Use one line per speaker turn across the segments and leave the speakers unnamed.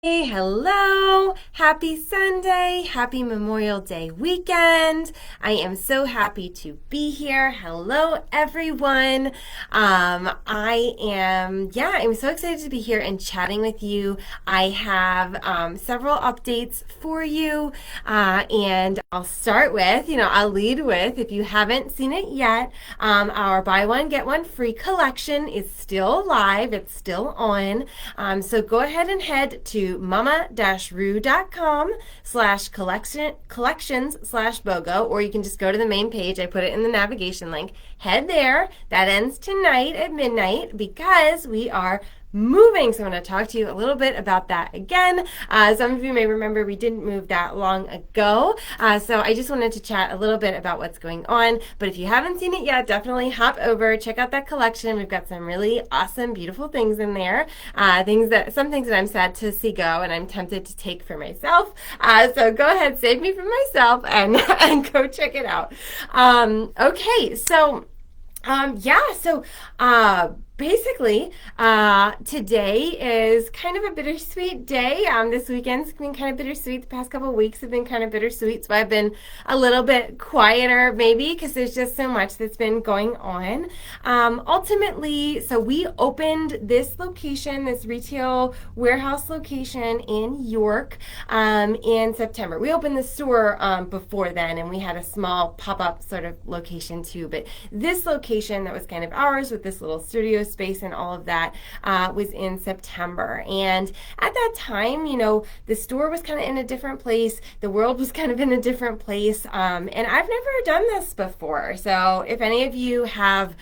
Hey, hello, happy Sunday, happy Memorial Day weekend. I am so happy to be here. Hello, everyone. I'm so excited to be here and chatting with you. I have several updates for you, and I'll start with, I'll lead with, if you haven't seen it yet, our buy one, get one free collection is still live. It's still on. So go ahead and head to mama-rue.com/collections/BOGO, or you can just go to the main page. I put it in the navigation link. Head there. That ends tonight at midnight because we are moving. So I'm going to talk to you a little bit about that again. Some of you may remember we didn't move that long ago. So I just wanted to chat a little bit about what's going on. But if you haven't seen it yet, definitely hop over, check out that collection. We've got some really awesome, beautiful things in there. Some things that I'm sad to see go and I'm tempted to take for myself. So go ahead, save me from myself and, and go check it out. Okay, so basically, today is kind of a bittersweet day. This weekend's been kind of bittersweet. The past couple of weeks have been kind of bittersweet, so I've been a little bit quieter maybe because there's just so much that's been going on. Ultimately, so we opened this location, this retail warehouse location in York in September. We opened the store before then, and we had a small pop-up sort of location too, but this location that was kind of ours with this little studio space and all of that was in September. And at that time, the store was kind of in a different place. The world was kind of in a different place. And I've never done this before. So if any of you have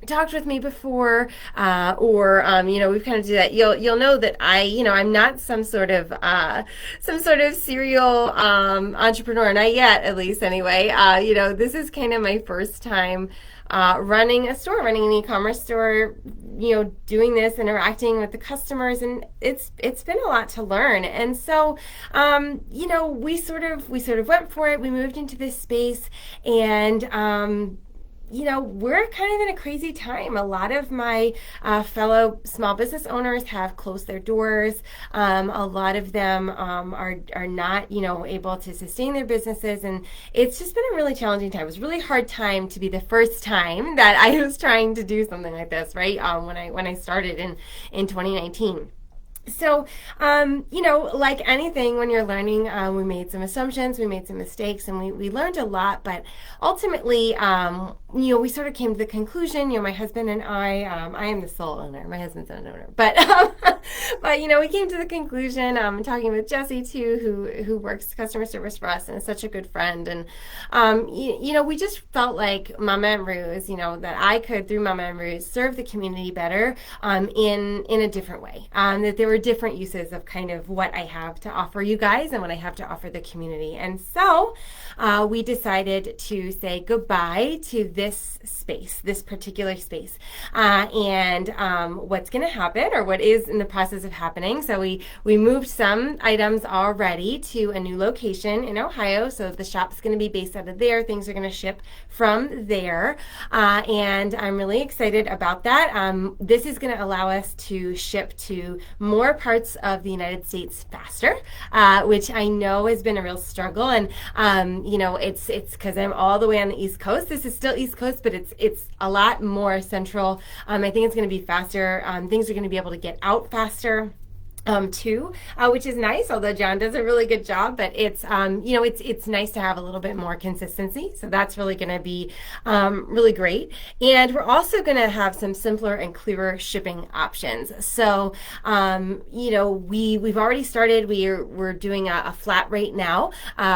talked with me before, or we've kind of do that, you'll know that I'm not some sort of serial entrepreneur, not yet, at least anyway. This is kind of my first time running a store, running an e-commerce store, doing this, interacting with the customers, and it's been a lot to learn. And so, we sort of went for it. We moved into this space, and we're kind of in a crazy time. A lot of my fellow small business owners have closed their doors. A lot of them are not, able to sustain their businesses, and it's just been a really challenging time. It was a really hard time to be the first time that I was trying to do something like this, right? When I started in 2019. So, like anything when you're learning, we made some assumptions, we made some mistakes, and we learned a lot, but ultimately, we sort of came to the conclusion, my husband and I am the sole owner, my husband's not an owner, but, we came to the conclusion, talking with Jesse too, who works customer service for us and is such a good friend, and, we just felt like Mama and Rue's, that I could, through Mama and Rue's, serve the community better, in a different way, that there were different uses of kind of what I have to offer you guys and what I have to offer the community. And so we decided to say goodbye to this space, this particular space, and what's going to happen, or what is in the process of happening. So we moved some items already to a new location in Ohio. So the shop's going to be based out of there. Things are going to ship from there, and I'm really excited about that. This is going to allow us to ship to more parts of the United States faster, which I know has been a real struggle. And it's because I'm all the way on the East Coast. This is still East Coast, but it's a lot more central. I think it's going to be faster. Things are going to be able to get out faster. Too, which is nice, although John does a really good job, but it's nice to have a little bit more consistency. So that's really going to be really great. And we're also going to have some simpler and clearer shipping options. So, we've already started. We're doing a flat rate now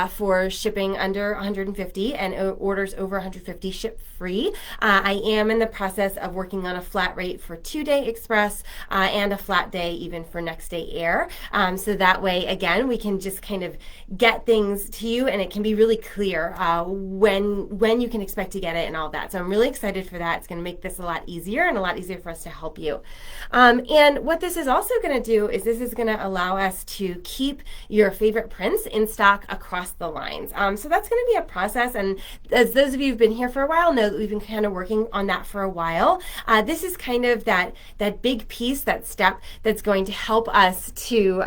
for shipping under 150 and orders over 150 ship free. I am in the process of working on a flat rate for 2-day express and a flat day even for next day air. So that way, again, we can just kind of get things to you, and it can be really clear when you can expect to get it and all that. So I'm really excited for that. It's going to make this a lot easier and a lot easier for us to help you. And what this is also going to do is this is going to allow us to keep your favorite prints in stock across the lines. So that's going to be a process, and as those of you who've been here for a while know that we've been kind of working on that for a while. This is kind of that big piece, that step that's going to help us us to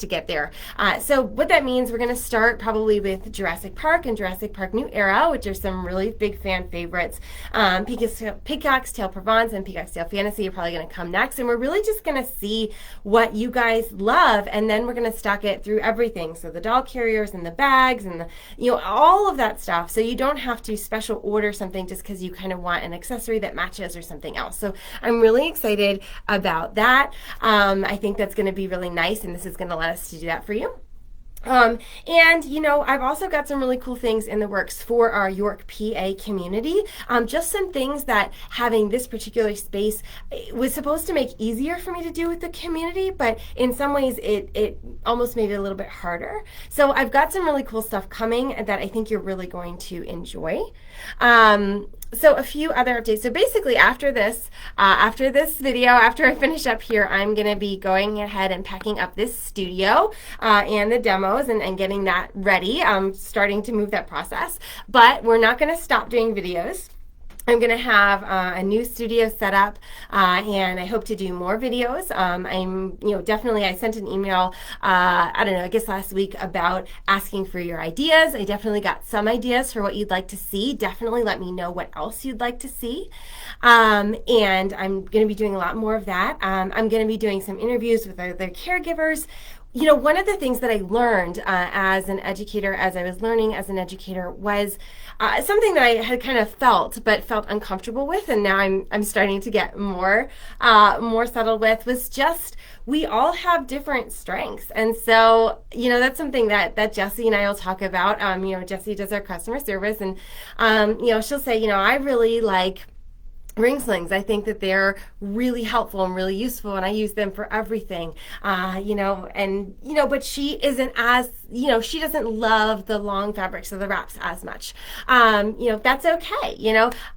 get there. So what that means, we're going to start probably with Jurassic Park and Jurassic Park New Era, which are some really big fan favorites. Peacock's Tail Provence and Peacock's Tail Fantasy are probably going to come next, and we're really just going to see what you guys love, and then we're going to stock it through everything. So the doll carriers and the bags and all of that stuff. So you don't have to special order something just because you kind of want an accessory that matches or something else. So I'm really excited about that. I think that's going to be really nice, and this is going to let us to do that for you. And I've also got some really cool things in the works for our York, PA community. Just some things that having this particular space was supposed to make easier for me to do with the community, but in some ways it almost made it a little bit harder. So I've got some really cool stuff coming that I think you're really going to enjoy. So a few other updates. So basically after this video, after I finish up here, I'm going to be going ahead and packing up this studio and the demos and getting that ready. I'm starting to move that process, but we're not going to stop doing videos. I'm going to have a new studio set up, and I hope to do more videos. Definitely, I sent an email, I guess last week about asking for your ideas. I definitely got some ideas for what you'd like to see. Definitely let me know what else you'd like to see. And I'm going to be doing a lot more of that. I'm going to be doing some interviews with other caregivers. One of the things that I learned as an educator, as I was learning as an educator, was something that I had kind of felt uncomfortable with, and now I'm starting to get more settled with, was just we all have different strengths. And so, that's something that Jessie and I will talk about. Jessie does our customer service, and she'll say, I really like ring slings. I think that they're really helpful and really useful, and I use them for everything. But she isn't as, she doesn't love the long fabrics of the wraps as much. That's okay,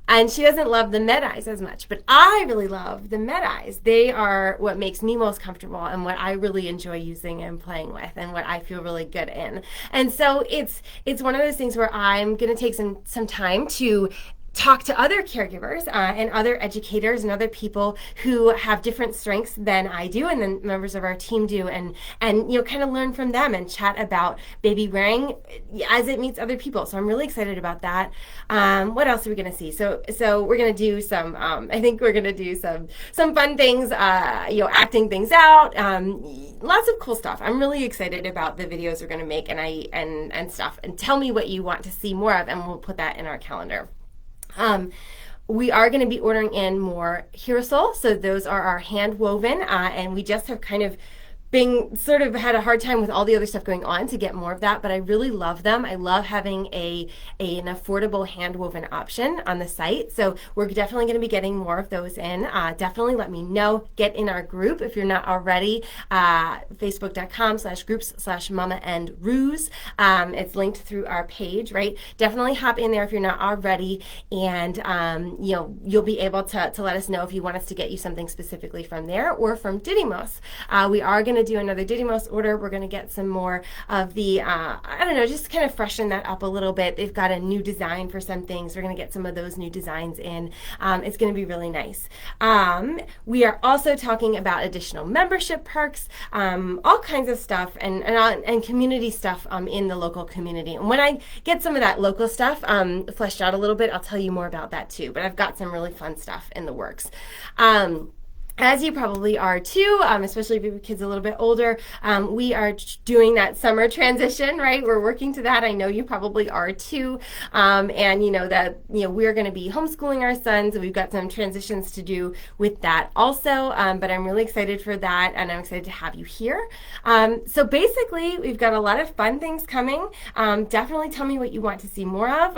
and she doesn't love the med-eyes as much, but I really love the med-eyes. They are what makes me most comfortable and what I really enjoy using and playing with and what I feel really good in. And so it's one of those things where I'm going to take some time to talk to other caregivers and other educators and other people who have different strengths than I do and then members of our team do, and kind of learn from them and chat about baby wearing as it meets other people. So I'm really excited about that. What else are we going to see? So we're going to do some, I think we're going to do some fun things, acting things out, lots of cool stuff. I'm really excited about the videos we're going to make and stuff, and tell me what you want to see more of, and we'll put that in our calendar. We are going to be ordering in more Girasol, so those are our hand woven, and we just have kind of had a hard time with all the other stuff going on to get more of that, but I really love them. I love having an affordable hand woven option on the site, so we're definitely going to be getting more of those in. Definitely let me know. Get in our group if you're not already. Facebook.com/groups/mama-and-ruse. It's linked through our page, right? Definitely hop in there if you're not already, and you'll be able to let us know if you want us to get you something specifically from there or from Didymos. We are going to do another Didymos order. We're going to get some more of the, just kind of freshen that up a little bit. They've got a new design for some things. We're going to get some of those new designs in. It's going to be really nice. We are also talking about additional membership perks, all kinds of stuff, and community stuff in the local community. And when I get some of that local stuff fleshed out a little bit, I'll tell you more about that too. But I've got some really fun stuff in the works. As you probably are too, especially if your kid's a little bit older, we are doing that summer transition, right? We're working to that. I know you probably are too. We're going to be homeschooling our sons. We've got some transitions to do with that also, but I'm really excited for that, and I'm excited to have you here. So basically, we've got a lot of fun things coming. Definitely tell me what you want to see more of.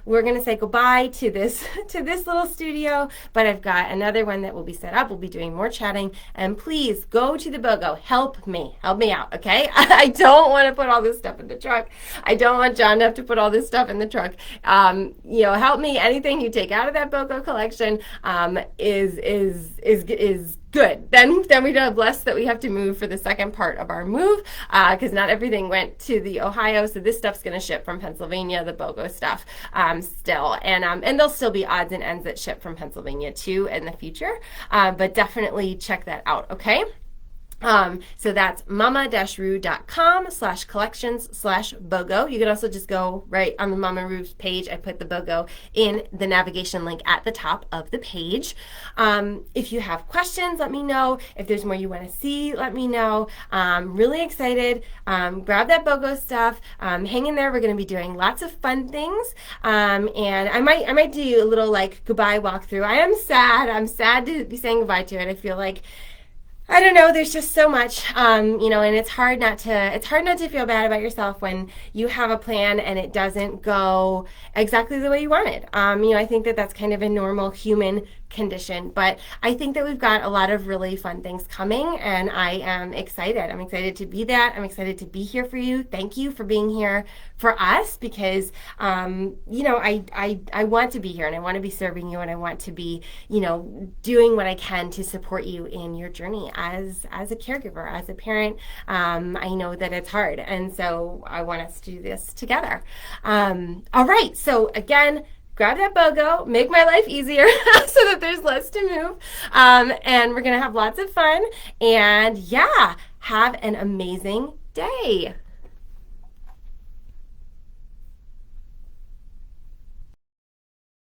We're going to say goodbye to this little studio, but I've got another one that will be set up. We'll be doing more chatting, and please go to the BOGO. Help me out, okay? I don't want to put all this stuff in the truck. I don't want John to have to put all this stuff in the truck. Help me. Anything you take out of that BOGO collection is good. Then we have less that we have to move for the second part of our move, because not everything went to the Ohio, so this stuff's going to ship from Pennsylvania, the BOGO stuff still, and there'll still be odds and ends that ship from Pennsylvania too in the future, but definitely check that out, okay? So that's mama-ru.com/collections/BOGO. You can also just go right on the Mama Ru's page. I put the BOGO in the navigation link at the top of the page. If you have questions, let me know. If there's more you want to see, let me know. Really excited. Grab that BOGO stuff. Hang in there. We're going to be doing lots of fun things. And I might do a little like goodbye walkthrough. I am sad. I'm sad to be saying goodbye to it. I feel like I don't know. There's just so much, and it's hard not to feel bad about yourself when you have a plan and it doesn't go exactly the way you wanted. I think that that's kind of a normal human condition, but I think that we've got a lot of really fun things coming, and I am excited. I'm excited to be that. I'm excited to be here for you. Thank you for being here for us, because I want to be here, and I want to be serving you, and I want to be doing what I can to support you in your journey as a caregiver, as a parent. I know that it's hard, and so I want us to do this together. All right, so again, grab that BOGO, make my life easier so that there's less to move. And we're going to have lots of fun. And yeah, have an amazing day.